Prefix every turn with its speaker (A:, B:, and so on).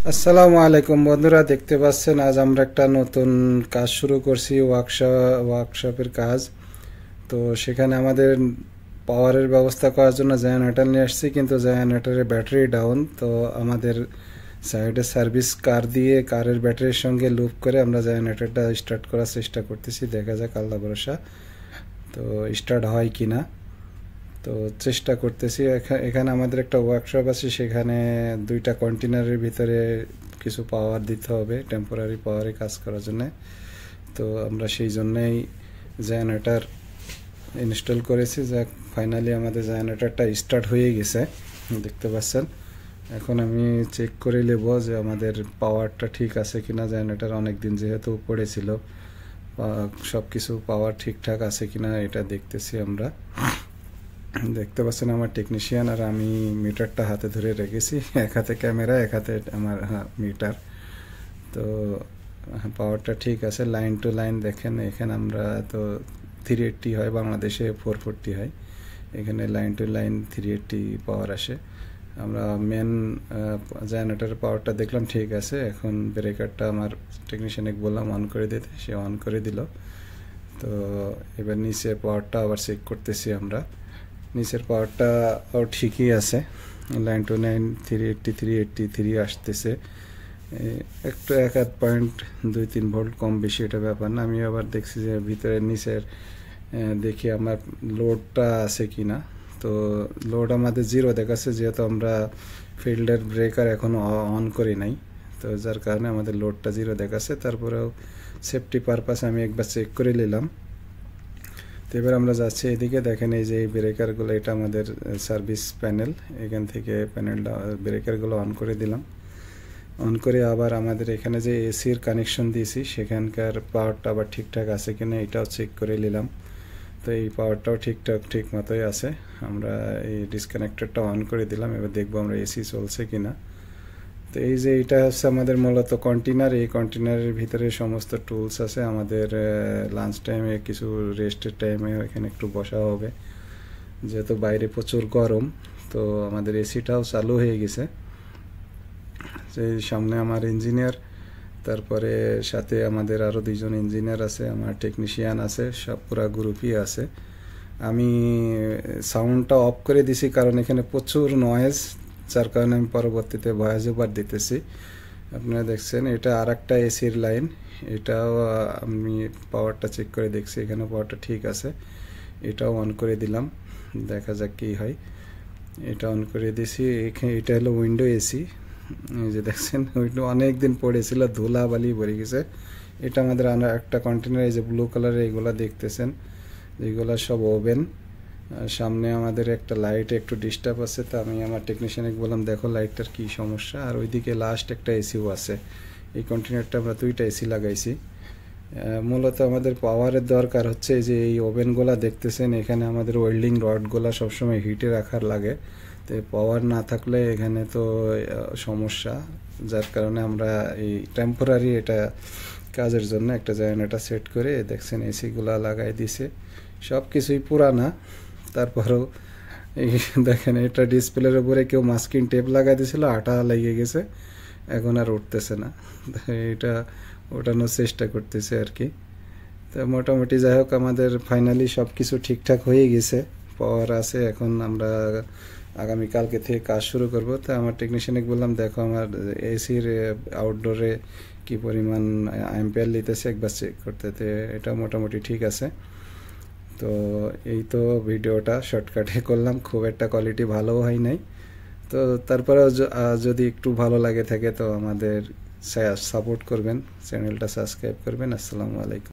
A: আসসালামু আলাইকুম বন্ধুরা, দেখতে পাচ্ছেন আজ আমরা একটা নতুন কাজ শুরু করছি, ওয়ার্কশপের কাজ। তো সেখানে আমাদের পাওয়ারের ব্যবস্থা করার জন্য জেনারেটর নিয়ে আসছি, কিন্তু জেনারেটরের ব্যাটারি ডাউন। তো আমাদের সাইডে সার্ভিস কার দিয়ে কারের ব্যাটারির সঙ্গে লুপ করে আমরা জেনারেটরটা স্টার্ট করার চেষ্টা করতেছি। দেখা যাক, আল্লাহ ভরসা তো স্টার্ট হয় কি না। তো চেষ্টা করতেছি। এখানে আমাদের একটা ওয়ার্কশপ আছে, সেখানে দুইটা কন্টেনারের ভিতরে কিছু পাওয়ার দিতে হবে টেম্পোরারি পাওয়ারে কাজ করার জন্য। তো আমরা সেই জন্যই জেনারেটর ইনস্টল করেছি। যা ফাইনালি আমাদের জেনারেটরটা স্টার্ট হয়ে গেছে, দেখতে পাচ্ছেন। এখন আমি চেক করে নেব যে আমাদের পাওয়ারটা ঠিক আছে কিনা। জেনারেটর অনেক দিন যেহেতু পড়েছিল, সব কিছু পাওয়ার ঠিকঠাক আছে কিনা এটা দেখতেছি আমরা। দেখতে পাচ্ছেন আমার টেকনিশিয়ান আর আমি মিটারটা হাতে ধরে রেখেছি, এক হাতে ক্যামেরা, এক হাতে আমার মিটার। তো পাওয়ারটা ঠিক আছে, লাইন টু লাইন দেখেন। এখানে আমরা তো 380 হয়, বাংলাদেশে 440 হয়। এখানে লাইন টু লাইন 380 পাওয়ার আসে। আমরা মেন জেনারেটরের পাওয়ারটা দেখলাম ঠিক আছে। এখন ব্রেকারটা আমার টেকনিশিয়ানে বললাম অন করে দিতে, সে অন করে দিল। তো এবার নিচে পাওয়ারটা আবার চেক করতেছি আমরা। নিচের পাওয়ারটাও ঠিকই আছে, লাইন টু লাইন 383 আসতেছে। একটু 1.2-3 ভোল্ট কম বেশি, এটা ব্যাপার না। আমি আবার দেখছি যে ভিতরে নিচের দেখি আমার লোডটা আছে কি না। তো লোড আমাদের 0 দেখাচ্ছে, যেহেতু আমরা ফিল্ডের ব্রেকার এখনও অন করি নাই। তো যার কারণে আমাদের লোডটা 0 দেখাচ্ছে। তারপরেও সেফটি পারপাস আমি একবার চেক করে নিলাম। তো এবার আমরা যাচ্ছি এদিকে। দেখেন এই যে এই ব্রেকারগুলো, এটা আমাদের সার্ভিস প্যানেল। এখান থেকে প্যানেলটা ব্রেকারগুলো অন করে দিলাম। অন করে আবার আমাদের এখানে যে এসির কানেকশন দিয়েছি, সেখানকার পাওয়ারটা আবার ঠিকঠাক আছে কিনা এটাও চেক করে নিলাম। তো এই পাওয়ারটাও ঠিক মতোই আছে। আমরা এই ডিসকানেক্টরটা অন করে দিলাম। এবার দেখবো আমরা এসি চলছে কিনা। তো এই যে এটা হচ্ছে আমাদের মূলত কন্টেনার। এই কন্টেনারের ভিতরে সমস্ত টুলস আছে। আমাদের লাঞ্চ টাইমে, কিছু রেস্টের টাইমে এখানে একটু বসা হবে, যেহেতু বাইরে প্রচুর গরম। তো আমাদের এসিটাও চালু হয়ে গেছে। সেই সামনে আমার ইঞ্জিনিয়ার, তারপরে সাথে আমাদের আরও 2জন ইঞ্জিনিয়ার আছে, আমার টেকনিশিয়ান আছে, সব পুরা গ্রুপই আছে। আমি সাউন্ডটা অফ করে দিছি, কারণ এখানে প্রচুর নয়েজ, যার কারণে আমি পরবর্তীতে ভয়েস ওভার দিতেছি। আপনারা দেখছেন এটা আর একটা এসির লাইন। এটাও আমি পাওয়ারটা চেক করে দেখছি, এখানে পাওয়ারটা ঠিক আছে। এটাও অন করে দিলাম, দেখা যাক কী হয়। এটা অন করে দিছি। এখানে এটা হলো উইন্ডো এসি। এই যে দেখছেন, উইন্ডো অনেক দিন পড়েছিল, ধুলা বালি ভরে গেছে। এটা আমাদের একটা কন্টেনার। এই যে ব্লু কালারের এগুলো দেখতেছেন, এগুলো সব ওভেন। সামনে আমাদের একটা লাইট একটু ডিস্টার্ব আছে। তো আমি আমার টেকনিশিয়ানকে বললাম, দেখো লাইটটার কী সমস্যা। আর ওইদিকে লাস্ট একটা এসিও আছে। এই কন্টেনারটা আমরা 2টা এসি লাগাইছি। মূলত আমাদের পাওয়ারের দরকার হচ্ছে যে এই ওভেনগুলো দেখতেছেন, এখানে আমাদের ওয়েল্ডিং রডগুলো সবসময় হিটে রাখার লাগে। তো পাওয়ার না থাকলে এখানে তো সমস্যা। যার কারণে আমরা এই টেম্পোরারি এটা কাজের জন্য একটা জেনারেটর সেট করে দেখছেন এসিগুলা লাগাই দিছে। সব কিছুই পুরানা, তারপরেও এই দেখেন এটা ডিসপ্লের উপরে কেউ মাস্কিং টেপ লাগাই দিয়েছিল, আটা লেগে গেছে, এখন আর উঠতেছে না। এটা ওঠানোর চেষ্টা করতেছে আর কি। তো মোটামুটি যাই হোক, আমাদের ফাইনালি সব কিছু ঠিকঠাক হয়ে গেছে, পাওয়ার আছে। এখন আমরা আগামীকালকে থেকে কাজ শুরু করব। তো আমার টেকনিশিয়ানকে বললাম, দেখো আমার এসির আউটডোরে কি পরিমাণ অ্যাম্পিয়ার নিতেছে একবার চেক করতে। তো এটা মোটামুটি ঠিক আছে। তো এই তো ভিডিওটা শর্টকাটে করলাম, খুব একটা কোয়ালিটি ভালোও হয় নাই। তো তারপরেও যদি একটু ভালো লাগে থাকে তো আমাদের সাপোর্ট করবেন, চ্যানেলটা সাবস্ক্রাইব করবেন। আসসালামু আলাইকুম।